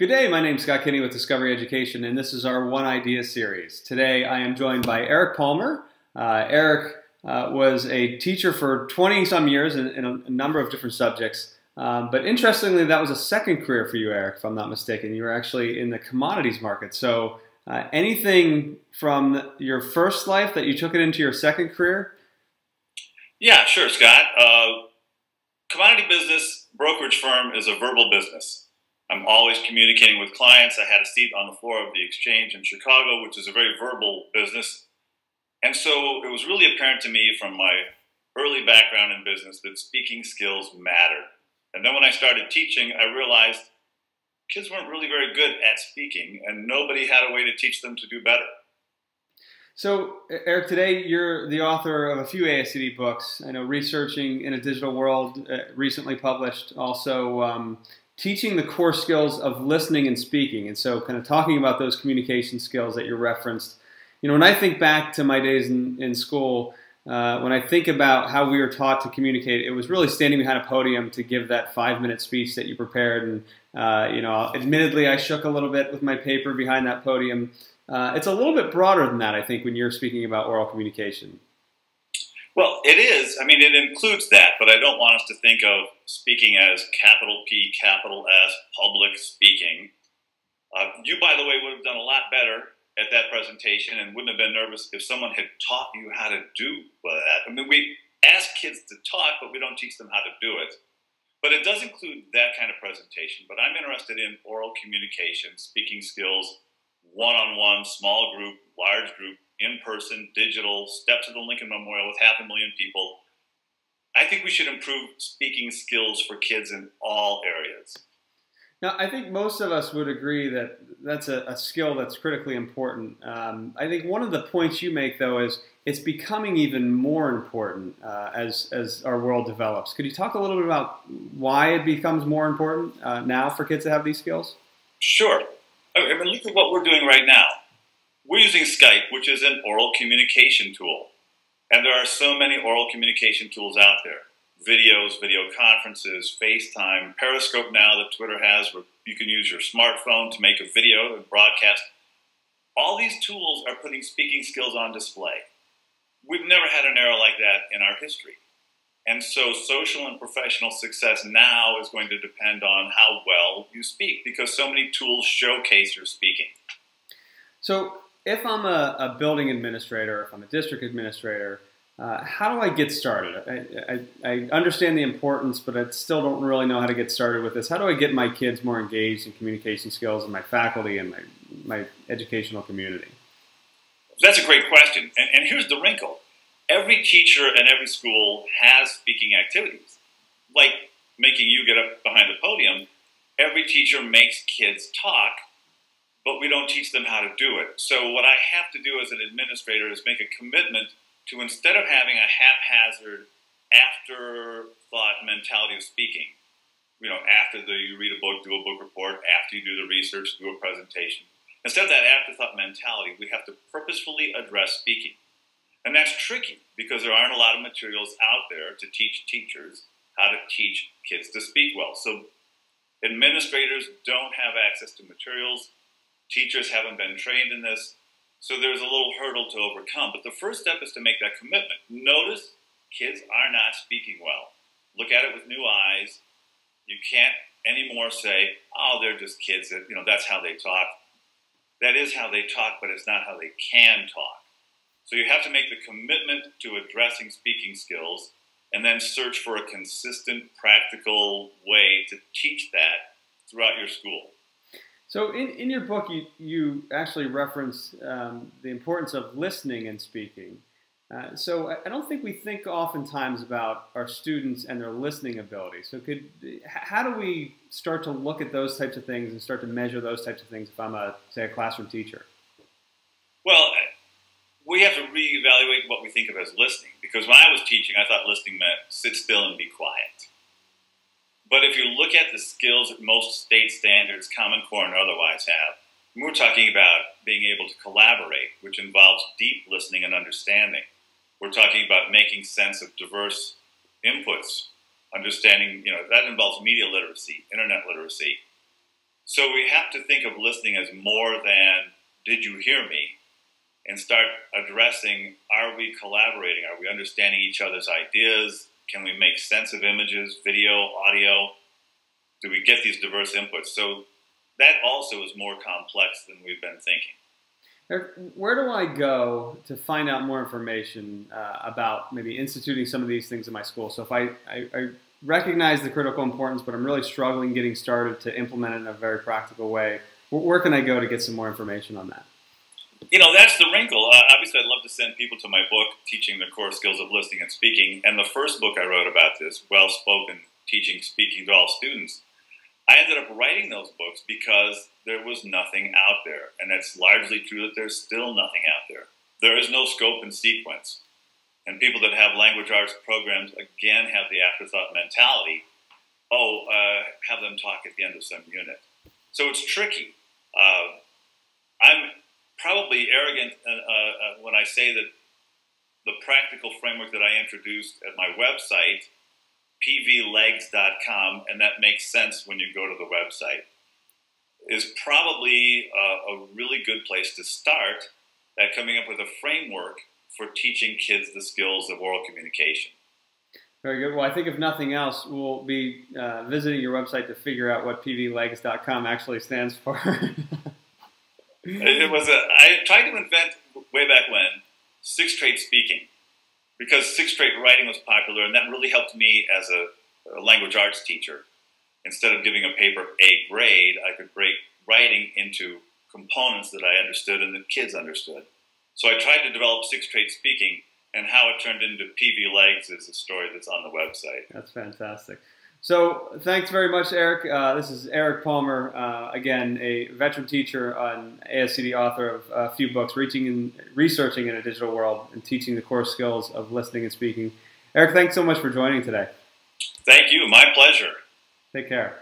Good day, my name is Scott Kinney with Discovery Education, and this is our One Idea series. Today I am joined by Erik Palmer. Erik was a teacher for 20-some years in a number of different subjects, but interestingly that was a second career for you, Erik, if I'm not mistaken. You were actually in the commodities market. So anything from your first life that you took it into your second career? Yeah, sure, Scott. Commodity business brokerage firm is a verbal business. I'm always communicating with clients. I had a seat on the floor of the exchange in Chicago, which is a very verbal business. And so it was really apparent to me from my early background in business that speaking skills matter. And then when I started teaching, I realized kids weren't really very good at speaking, and nobody had a way to teach them to do better. So, Erik, today you're the author of a few ASCD books. I know Researching in a Digital World, recently published, also teaching the core skills of listening and speaking. And so kind of talking about those communication skills that you referenced. You know, when I think back to my days in school, when I think about how we were taught to communicate, it was really standing behind a podium to give that 5-minute speech that you prepared. And, you know, admittedly, I shook a little bit with my paper behind that podium. It's a little bit broader than that, I think, when you're speaking about oral communication. Well, it is. I mean, it includes that, but I don't want us to think of speaking as capital P, capital S, public speaking. You, by the way, would have done a lot better at that presentation and wouldn't have been nervous if someone had taught you how to do that. I mean, we ask kids to talk, but we don't teach them how to do it. But it does include that kind of presentation. But I'm interested in oral communication, speaking skills, one-on-one, small group, large group, in-person, digital, step to the Lincoln Memorial with 500,000 people. I think we should improve speaking skills for kids in all areas. Now, I think most of us would agree that that's a skill that's critically important. I think one of the points you make, though, is it's becoming even more important as our world develops. Could you talk a little bit about why it becomes more important now for kids to have these skills? Sure. I mean, look at what we're doing right now. We're using Skype, which is an oral communication tool. And there are so many oral communication tools out there. Videos, video conferences, FaceTime, Periscope now that Twitter has, where you can use your smartphone to make a video and broadcast. All these tools are putting speaking skills on display. We've never had an era like that in our history. And so social and professional success now is going to depend on how well you speak, because so many tools showcase your speaking. So if I'm a building administrator, if I'm a district administrator, how do I get started? I understand the importance, but I still don't really know how to get started with this. How do I get my kids more engaged in communication skills and my faculty and my educational community? That's a great question. And here's the wrinkle. Every teacher and every school has speaking activities. Like making you get up behind the podium, every teacher makes kids talk, but we don't teach them how to do it. So what I have to do as an administrator is make a commitment to, instead of having a haphazard afterthought mentality of speaking, you know, you read a book, do a book report, after you do the research, do a presentation. Instead of that afterthought mentality, we have to purposefully address speaking. And that's tricky because there aren't a lot of materials out there to teach teachers how to teach kids to speak well. So administrators don't have access to materials. Teachers haven't been trained in this. So there's a little hurdle to overcome. But the first step is to make that commitment. Notice kids are not speaking well. Look at it with new eyes. You can't anymore say, oh, they're just kids. You know, that's how they talk. That is how they talk, but it's not how they can talk. So you have to make the commitment to addressing speaking skills and then search for a consistent, practical way to teach that throughout your school. So in your book, you actually reference the importance of listening and speaking. So I don't think we think oftentimes about our students and their listening ability. So how do we start to look at those types of things and start to measure those types of things if I'm, say, a classroom teacher? Well, we have to reevaluate what we think of as listening. Because when I was teaching, I thought listening meant sit still and be quiet. But if you look at the skills that most state standards, Common Core and otherwise have, we're talking about being able to collaborate, which involves deep listening and understanding. We're talking about making sense of diverse inputs, understanding, you know, that involves media literacy, internet literacy. So we have to think of listening as more than, did you hear me? And start addressing, are we collaborating? Are we understanding each other's ideas? Can we make sense of images, video, audio? Do we get these diverse inputs? So that also is more complex than we've been thinking. Erik, where do I go to find out more information about maybe instituting some of these things in my school? So if I recognize the critical importance, but I'm really struggling getting started to implement it in a very practical way, where can I go to get some more information on that? You know, that's the wrinkle. Obviously, I'd love to send people to my book, Teaching the Core Skills of Listening and Speaking. And the first book I wrote about this, Well-Spoken, Teaching Speaking to All Students, I ended up writing those books because there was nothing out there. And it's largely true that there's still nothing out there. There is no scope and sequence. And people that have language arts programs, again, have the afterthought mentality, have them talk at the end of some unit. So it's tricky. I'm probably arrogant when I say that the practical framework that I introduced at my website, pvlegs.com, and that makes sense when you go to the website, is probably a really good place to start at coming up with a framework for teaching kids the skills of oral communication. Very good. Well, I think if nothing else, we'll be visiting your website to figure out what pvlegs.com actually stands for. I tried to invent, way back when, sixth-grade speaking, because sixth-grade writing was popular, and that really helped me as a language arts teacher. Instead of giving a paper a grade, I could break writing into components that I understood and that kids understood. So I tried to develop sixth-grade speaking, and how it turned into PV Legs is a story that's on the website. That's fantastic. So thanks very much, Erik. This is Erik Palmer, again, a veteran teacher, an ASCD author of a few books, Researching in a Digital World and Teaching the Core Skills of Listening and Speaking. Erik, thanks so much for joining today. Thank you. My pleasure. Take care.